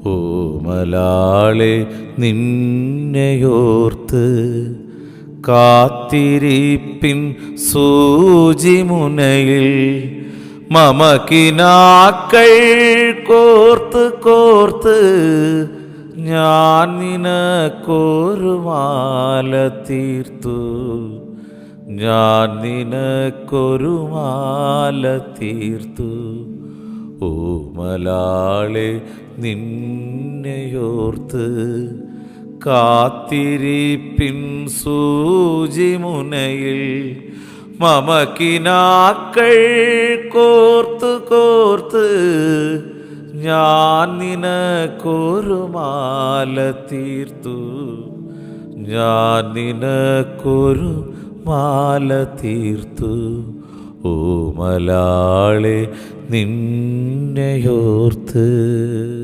ഓമലാളെ നിന്നെയോർത്ത് കാത്തിരിപ്പിൻ സൂചിമുനയിൽ മമക്കിനാക്കൾ കോർത്ത് കോർത്ത് ഞാൻ നിനക്കൊരു മാല തീർത്തു. ഞാൻ നിനക്കൊരു മാല തീർത്തു. ഓമലാളെ നിന്നെയോർത്ത് കാത്തിരിപ്പിൻ സൂചിമുനയിൽ മമക്കിനാക്കൾ കോർത്ത് കോർത്ത് ഞാൻ നിനക്കൊരു മാല തീർത്തു. ഞാൻ നിനക്കൊരു മാല തീർത്തു. ഓമലാളെ നിന്നെയോർത്ത്.